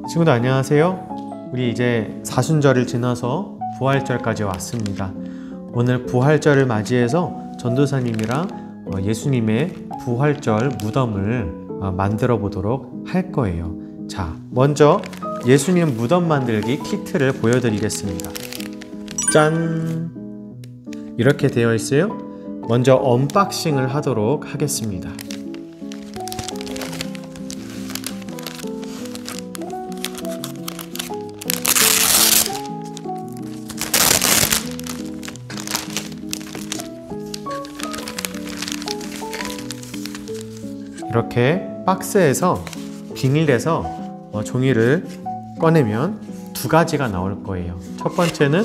친구들 안녕하세요. 우리 이제 사순절을 지나서 부활절까지 왔습니다. 오늘 부활절을 맞이해서 전도사님이랑 예수님의 부활절 무덤을 만들어 보도록 할 거예요. 자, 먼저 예수님 무덤 만들기 키트를 보여드리겠습니다. 짠! 이렇게 되어 있어요. 먼저 언박싱을 하도록 하겠습니다. 이렇게 박스에서 비닐에서 종이를 꺼내면 두 가지가 나올 거예요. 첫 번째는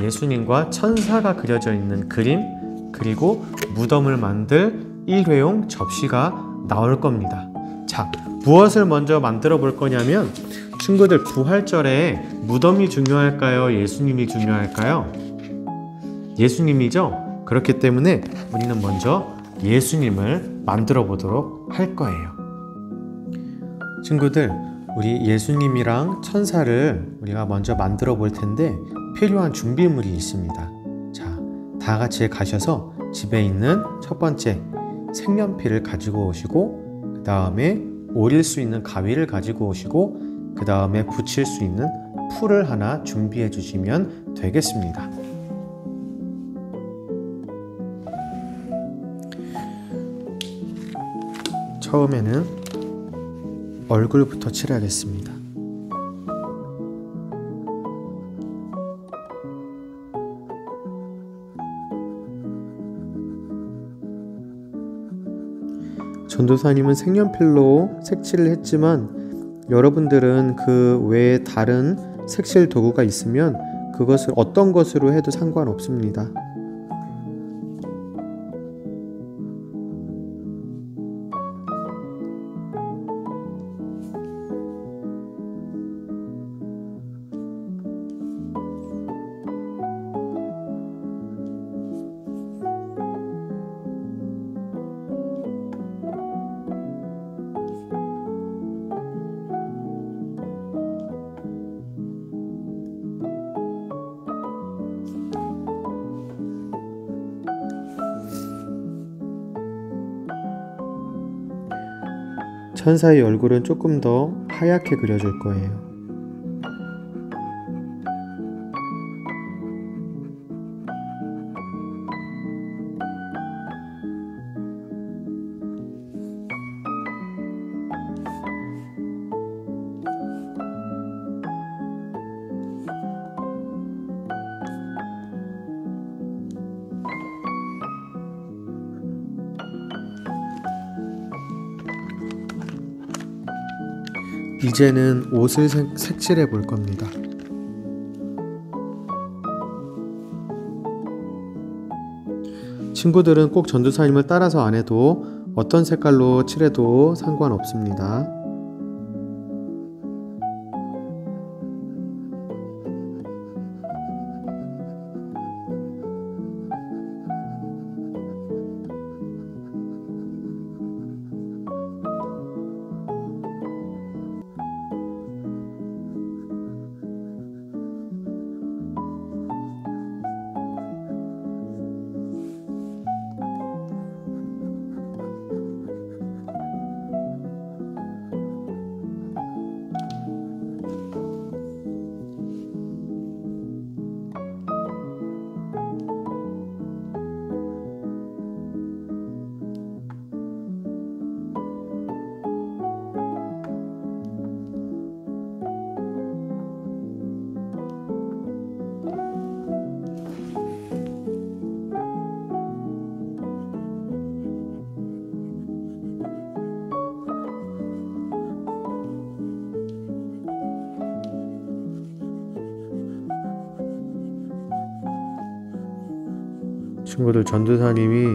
예수님과 천사가 그려져 있는 그림, 그리고 무덤을 만들 일회용 접시가 나올 겁니다. 자, 무엇을 먼저 만들어 볼 거냐면, 친구들, 부활절에 무덤이 중요할까요? 예수님이 중요할까요? 예수님이죠? 그렇기 때문에 우리는 먼저 예수님을 만들어 보도록 할 거예요. 친구들, 우리 예수님이랑 천사를 우리가 먼저 만들어 볼 텐데 필요한 준비물이 있습니다. 자, 다 같이 가셔서 집에 있는 첫 번째 색연필을 가지고 오시고, 그 다음에 오릴 수 있는 가위를 가지고 오시고, 그 다음에 붙일 수 있는 풀을 하나 준비해 주시면 되겠습니다. 처음에는 얼굴부터 칠하겠습니다. 전도사님은 색연필로 색칠을 했지만 여러분들은 그 외에 다른 색칠 도구가 있으면 그것을 어떤 것으로 해도 상관없습니다. 천사의 얼굴은 조금 더 하얗게 그려줄 거예요. 이제는 옷을 색칠해 볼 겁니다. 친구들은 꼭 전도사님을 따라서 안 해도 어떤 색깔로 칠해도 상관없습니다. 친구들, 전도사님이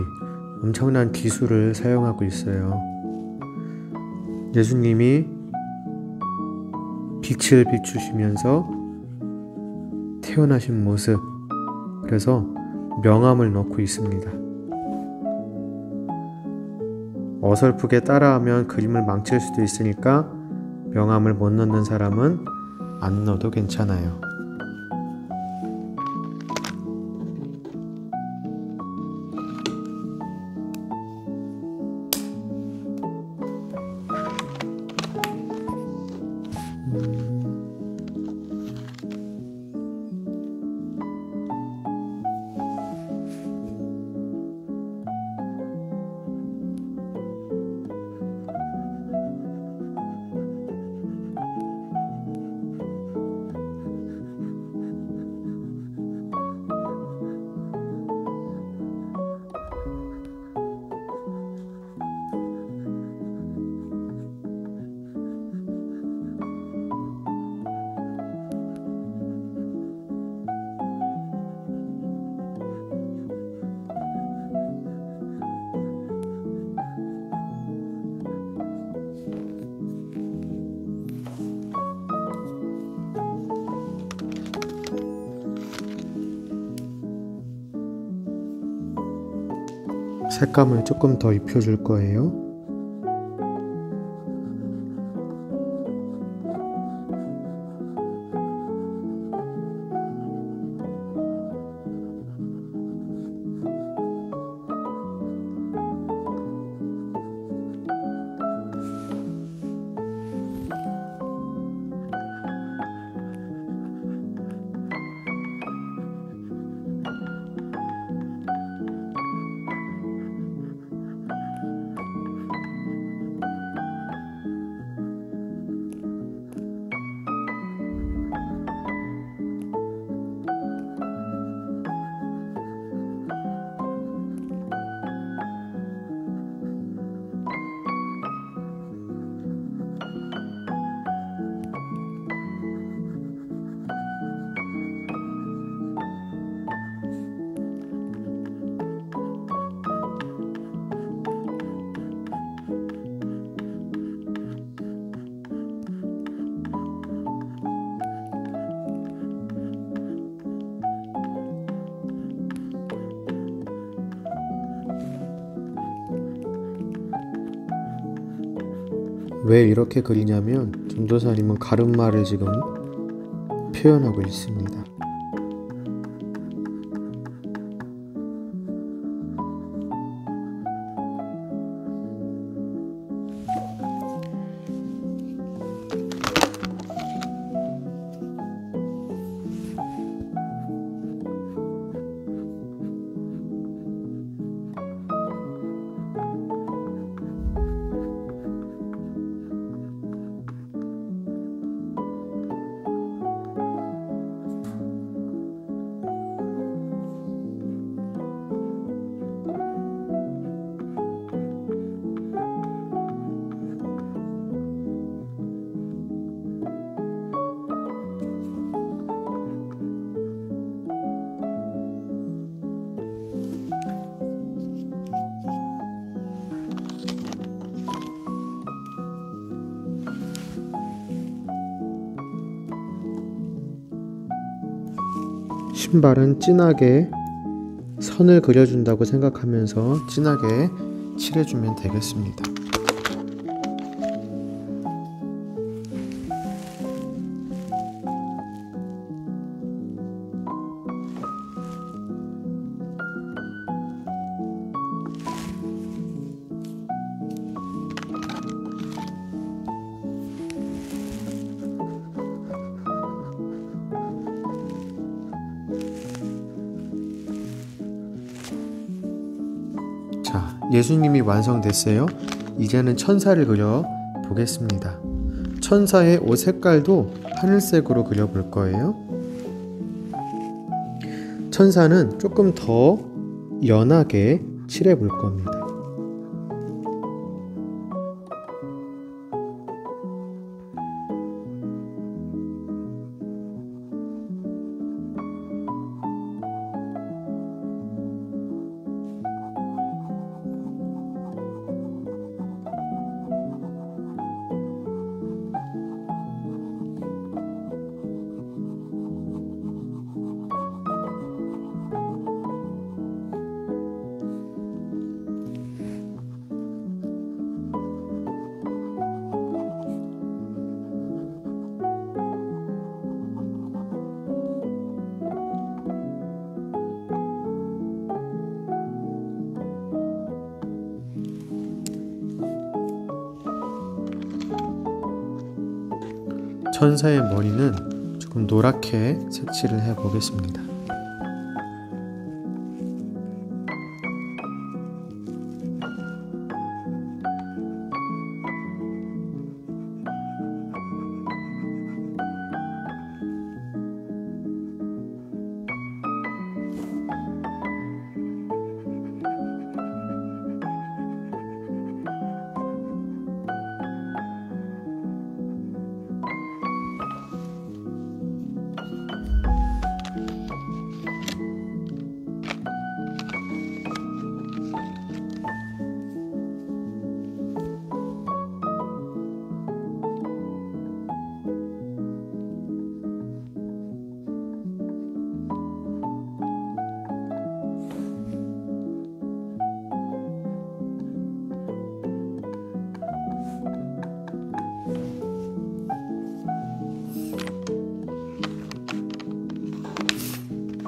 엄청난 기술을 사용하고 있어요. 예수님이 빛을 비추시면서 태어나신 모습, 그래서 명암을 넣고 있습니다. 어설프게 따라하면 그림을 망칠 수도 있으니까 명암을 못 넣는 사람은 안 넣어도 괜찮아요. 색감을 조금 더 입혀줄 거예요. 왜 이렇게 그리냐면 전도사님은 가르마를 지금 표현하고 있습니다. 신발은 진하게 선을 그려준다고 생각하면서 진하게 칠해주면 되겠습니다. 자, 예수님이 완성됐어요. 이제는 천사를 그려 보겠습니다. 천사의 옷 색깔도 하늘색으로 그려볼 거예요. 천사는 조금 더 연하게 칠해 볼 겁니다. 천사의 머리는 조금 노랗게 색칠을 해 보겠습니다.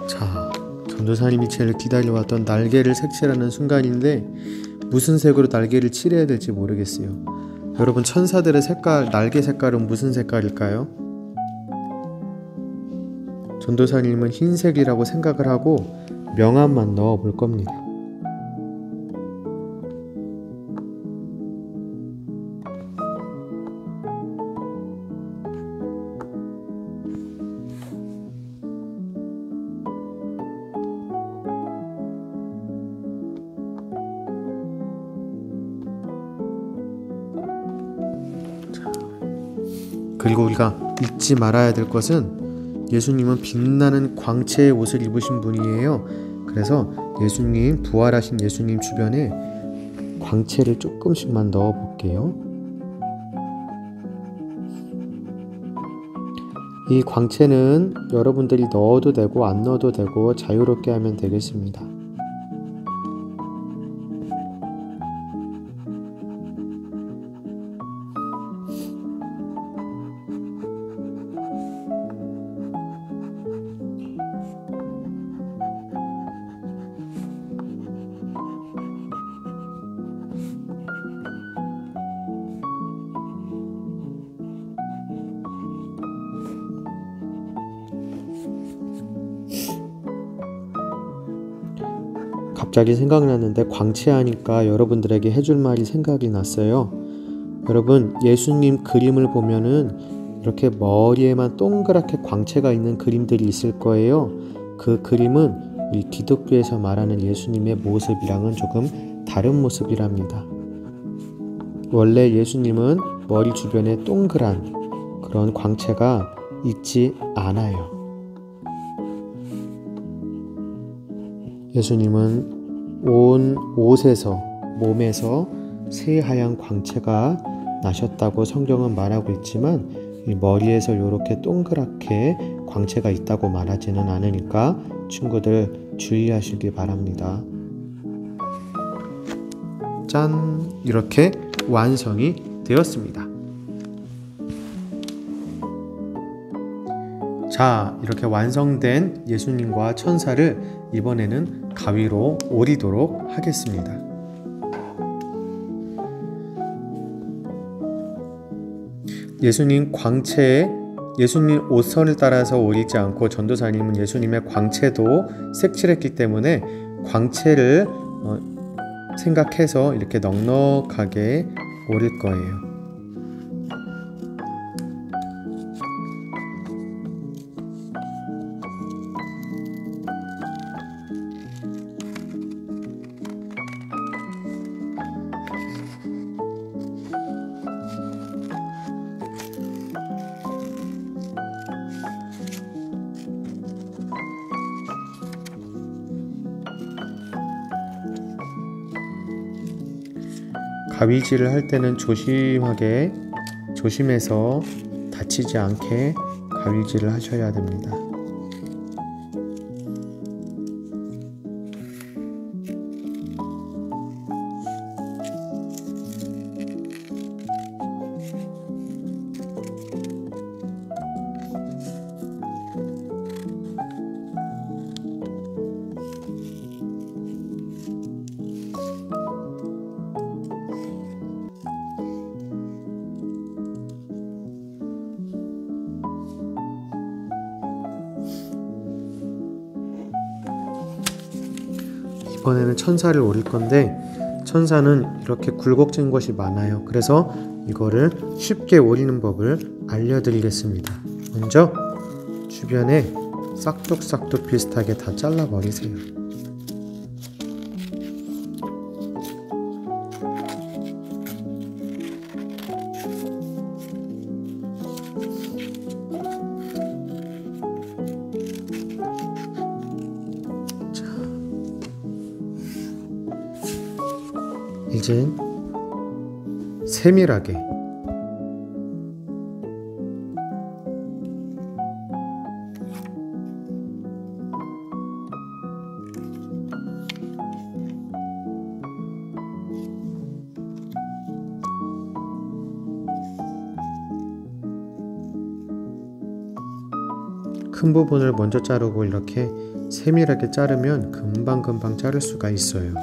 자, 전도사님이 제일 기다려왔던 날개를 색칠하는 순간인데 무슨 색으로 날개를 칠해야 될지 모르겠어요. 여러분, 천사들의 색깔, 날개 색깔은 무슨 색깔일까요? 전도사님은 흰색이라고 생각을 하고 명암만 넣어 볼 겁니다. 그리고 우리가 잊지 말아야 될 것은 예수님은 빛나는 광채의 옷을 입으신 분이에요. 그래서 예수님, 부활하신 예수님 주변에 광채를 조금씩만 넣어 볼게요. 이 광채는 여러분들이 넣어도 되고 안 넣어도 되고 자유롭게 하면 되겠습니다. 갑자기 생각났는데 광채하니까 여러분들에게 해줄 말이 생각이 났어요. 여러분, 예수님 그림을 보면은 이렇게 머리에만 동그랗게 광채가 있는 그림들이 있을 거예요. 그 그림은 이 기독교에서 말하는 예수님의 모습이랑은 조금 다른 모습이랍니다. 원래 예수님은 머리 주변에 동그란 그런 광채가 있지 않아요. 예수님은 온 옷에서, 몸에서 새하얀 광채가 나셨다고 성경은 말하고 있지만 이 머리에서 이렇게 동그랗게 광채가 있다고 말하지는 않으니까 친구들 주의하시기 바랍니다. 짠! 이렇게 완성이 되었습니다. 자, 이렇게 완성된 예수님과 천사를 이번에는 가위로 오리도록 하겠습니다. 예수님 광채에 예수님 옷선을 따라서 오리지 않고 전도사님은 예수님의 광채도 색칠했기 때문에 광채를 생각해서 이렇게 넉넉하게 오릴 거예요. 가위질을 할 때는 조심해서 다치지 않게 가위질을 하셔야 됩니다. 이번에는 천사를 오릴 건데 천사는 이렇게 굴곡진 것이 많아요. 그래서 이거를 쉽게 오리는 법을 알려드리겠습니다. 먼저 주변에 싹둑싹둑 비슷하게 다 잘라버리세요. 이젠 세밀하게 큰 부분을 먼저 자르고 이렇게 세밀하게 자르면 금방금방 자를 수가 있어요.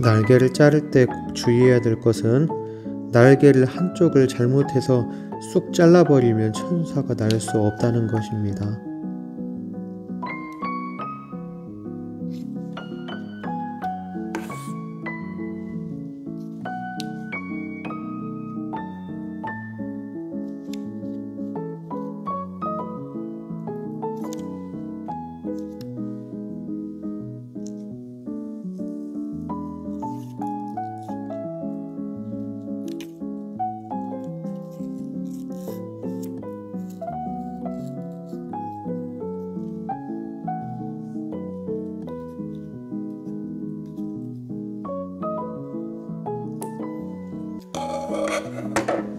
날개를 자를 때 꼭 주의해야 될 것은 날개를 한쪽을 잘못해서 쑥 잘라버리면 천사가 날 수 없다는 것입니다.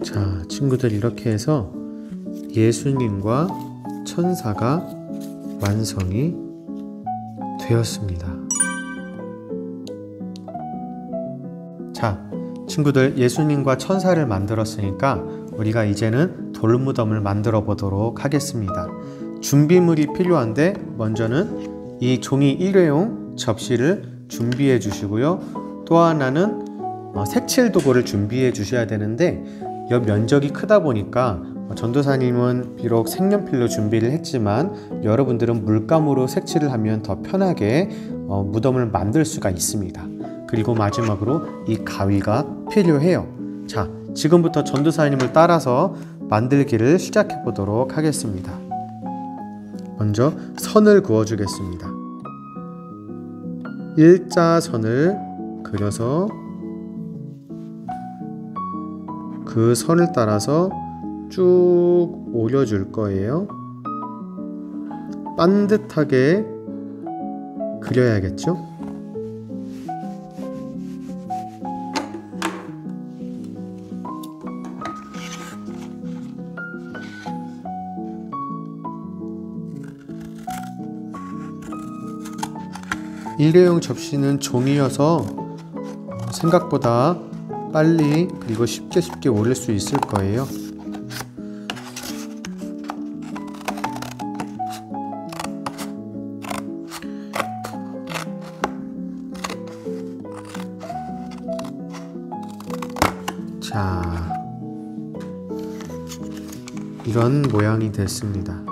자, 친구들 이렇게 해서 예수님과 천사가 완성이 되었습니다. 자, 친구들 예수님과 천사를 만들었으니까 우리가 이제는 돌무덤을 만들어 보도록 하겠습니다. 준비물이 필요한데 먼저는 이 종이 일회용 접시를 준비해 주시고요. 또 하나는 색칠 도구를 준비해 주셔야 되는데 옆 면적이 크다 보니까 전도사님은 비록 색연필로 준비를 했지만 여러분들은 물감으로 색칠을 하면 더 편하게 무덤을 만들 수가 있습니다. 그리고 마지막으로 이 가위가 필요해요. 자, 지금부터 전도사님을 따라서 만들기를 시작해 보도록 하겠습니다. 먼저 선을 그어 주겠습니다. 일자선을 그려서 그 선을 따라서 쭉 올려줄 거예요. 반듯하게 그려야겠죠? 일회용 접시는 종이여서 생각보다 빨리 그리고 쉽게 오릴 수 있을 거예요. 자, 이런 모양이 됐습니다.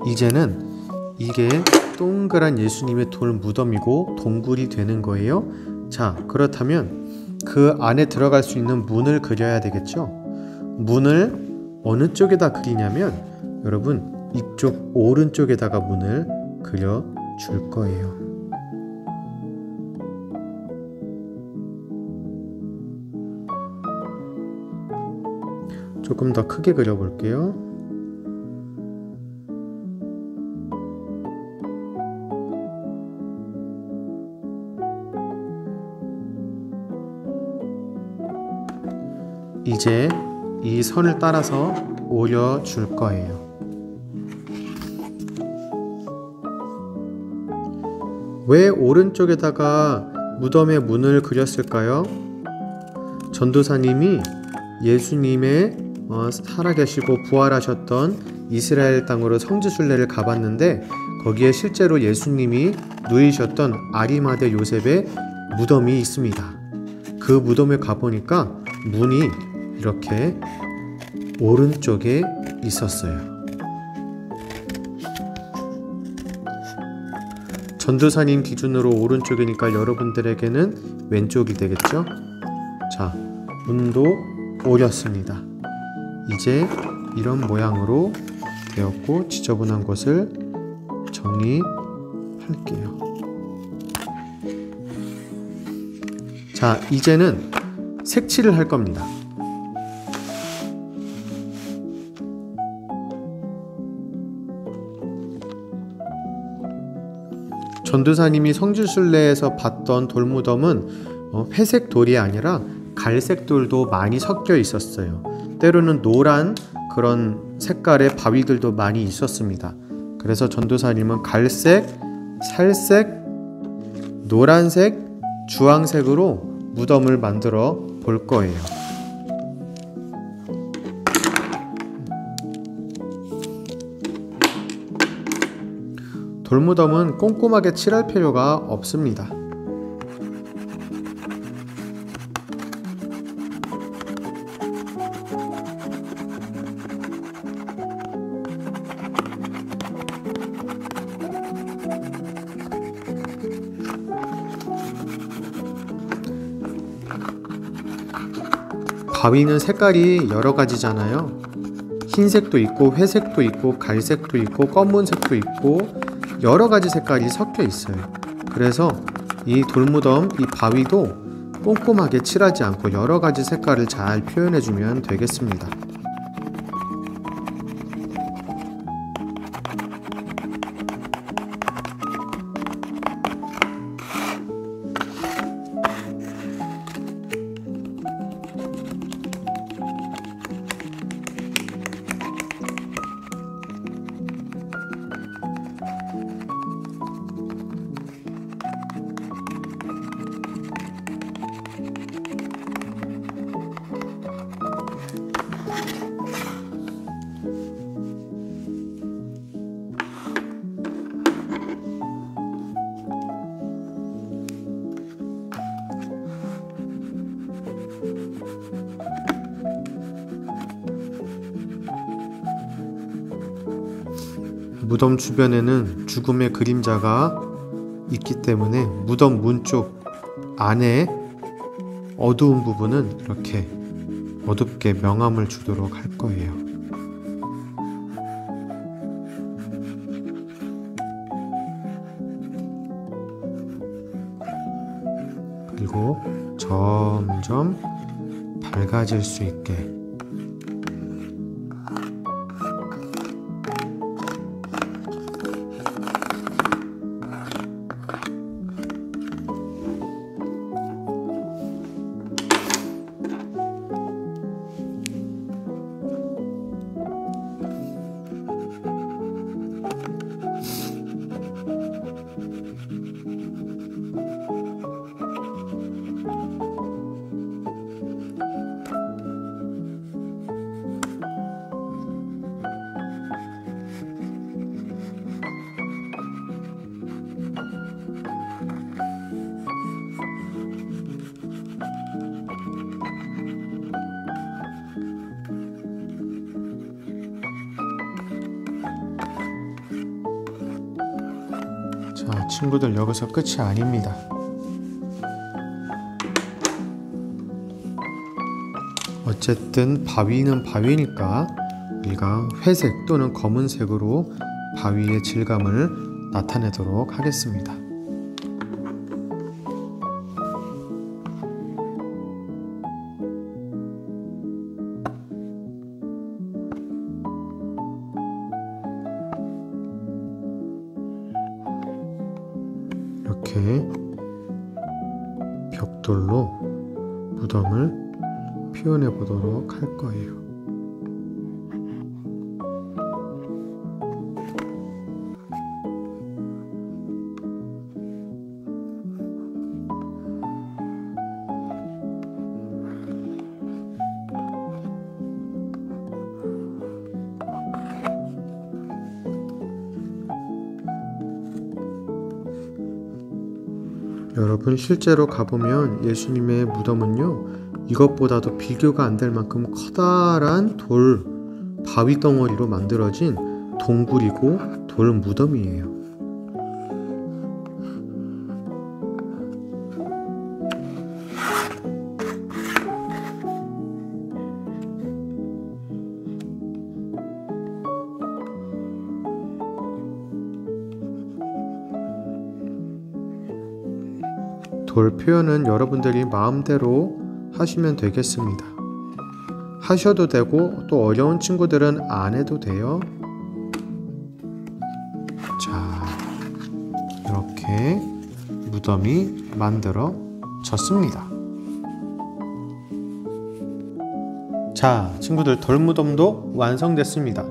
이제는 이게 동그란 예수님의 돌 무덤이고 동굴이 되는 거예요. 자, 그렇다면 그 안에 들어갈 수 있는 문을 그려야 되겠죠? 문을 어느 쪽에다 그리냐면 여러분 이쪽 오른쪽에다가 문을 그려 줄 거예요. 조금 더 크게 그려 볼게요. 이제 이 선을 따라서 오려 줄 거예요. 왜 오른쪽에다가 무덤의 문을 그렸을까요? 전도사님이 예수님의 살아계시고 부활하셨던 이스라엘 땅으로 성지순례를 가봤는데 거기에 실제로 예수님이 누이셨던 아리마대 요셉의 무덤이 있습니다. 그 무덤에 가보니까 문이 이렇게 오른쪽에 있었어요. 전도사님 기준으로 오른쪽이니까 여러분들에게는 왼쪽이 되겠죠? 자, 문도 오렸습니다. 이제 이런 모양으로 되었고 지저분한 것을 정리할게요. 자, 이제는 색칠을 할 겁니다. 전도사님이 성지순례에서 봤던 돌무덤은 회색 돌이 아니라 갈색 돌도 많이 섞여 있었어요. 때로는 노란 그런 색깔의 바위들도 많이 있었습니다. 그래서 전도사님은 갈색, 살색, 노란색, 주황색으로 무덤을 만들어 볼 거예요. 돌무덤은 꼼꼼하게 칠할 필요가 없습니다. 바위는 색깔이 여러 가지잖아요. 흰색도 있고 회색도 있고 갈색도 있고 검은색도 있고 여러 가지 색깔이 섞여 있어요. 그래서 이 돌무덤, 이 바위도 꼼꼼하게 칠하지 않고 여러 가지 색깔을 잘 표현해 주면 되겠습니다. 무덤 주변에는 죽음의 그림자가 있기 때문에 무덤 문 쪽 안에 어두운 부분은 이렇게 어둡게 명암을 주도록 할 거예요. 그리고 점점 밝아질 수 있게 친구들, 여기서 끝이 아닙니다. 어쨌든 바위는 바위니까 우리가 회색 또는 검은색으로 바위의 질감을 나타내도록 하겠습니다. 이렇게 벽돌로 무덤을 표현해 보도록 할 거예요. 여러분, 실제로 가보면 예수님의 무덤은요, 이것보다도 비교가 안 될 만큼 커다란 돌 바위 덩어리로 만들어진 동굴이고 돌 무덤이에요. 돌 표현은 여러분들이 마음대로 하시면 되겠습니다. 하셔도 되고 또 어려운 친구들은 안 해도 돼요. 자, 이렇게 무덤이 만들어졌습니다. 자, 친구들, 돌무덤도 완성됐습니다.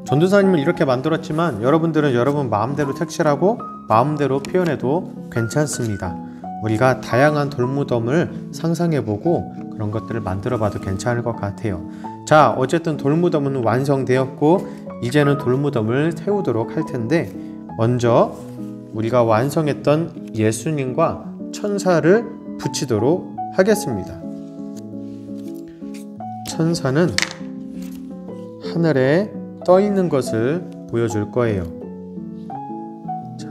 전도사님은 이렇게 만들었지만 여러분들은 여러분 마음대로 색칠하고 마음대로 표현해도 괜찮습니다. 우리가 다양한 돌무덤을 상상해보고 그런 것들을 만들어봐도 괜찮을 것 같아요. 자, 어쨌든 돌무덤은 완성되었고 이제는 돌무덤을 세우도록 할 텐데, 먼저 우리가 완성했던 예수님과 천사를 붙이도록 하겠습니다. 천사는 하늘에 떠 있는 것을 보여줄 거예요. 자,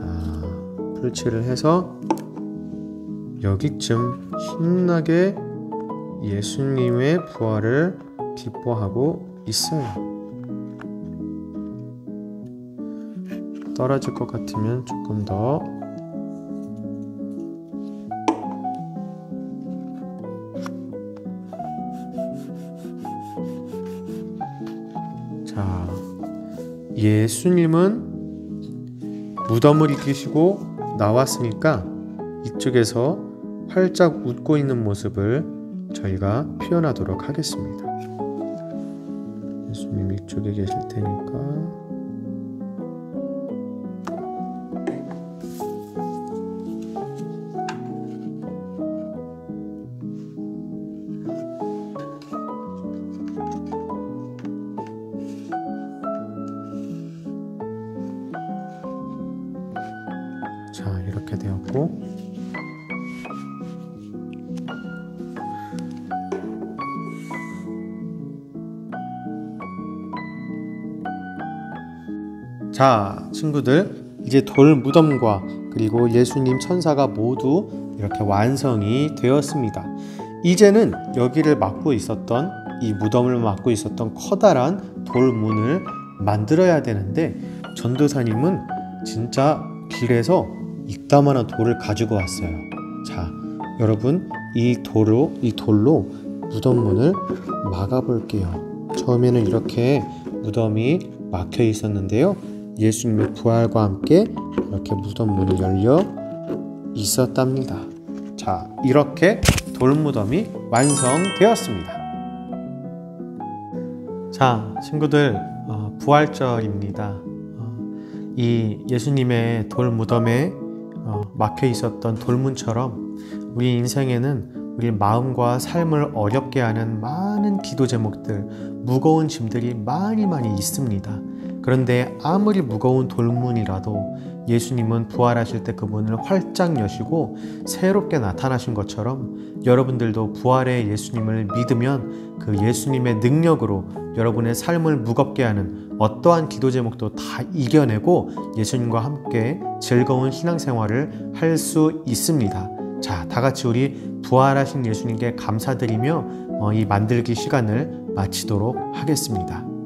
풀칠을 해서 여기쯤 신나게 예수님의 부활을 기뻐하고 있어요. 떨어질 것 같으면 조금 더. 자, 예수님은 무덤을 이기시고 나왔으니까 이쪽에서 활짝 웃고 있는 모습을 저희가 표현하도록 하겠습니다. 예수님 이쪽에 계실 테니까. 자, 이렇게 되었고, 자, 친구들, 이제 돌 무덤과 그리고 예수님, 천사가 모두 이렇게 완성이 되었습니다. 이제는 여기를 막고 있었던, 이 무덤을 막고 있었던 커다란 돌문을 만들어야 되는데, 전도사님은 진짜 길에서 이따만한 돌을 가지고 왔어요. 자, 여러분, 이 돌로 무덤문을 막아 볼게요. 처음에는 이렇게 무덤이 막혀 있었는데요, 예수님의 부활과 함께 이렇게 무덤 문이 열려 있었답니다. 자, 이렇게 돌무덤이 완성되었습니다. 자, 친구들, 부활절입니다. 이 예수님의 돌무덤에 막혀 있었던 돌문처럼 우리 인생에는 우리 마음과 삶을 어렵게 하는 많은 기도 제목들, 무거운 짐들이 많이 있습니다. 그런데 아무리 무거운 돌문이라도 예수님은 부활하실 때 그 문을 활짝 여시고 새롭게 나타나신 것처럼 여러분들도 부활의 예수님을 믿으면 그 예수님의 능력으로 여러분의 삶을 무겁게 하는 어떠한 기도 제목도 다 이겨내고 예수님과 함께 즐거운 신앙생활을 할 수 있습니다. 자, 다 같이 우리 부활하신 예수님께 감사드리며 이 만들기 시간을 마치도록 하겠습니다.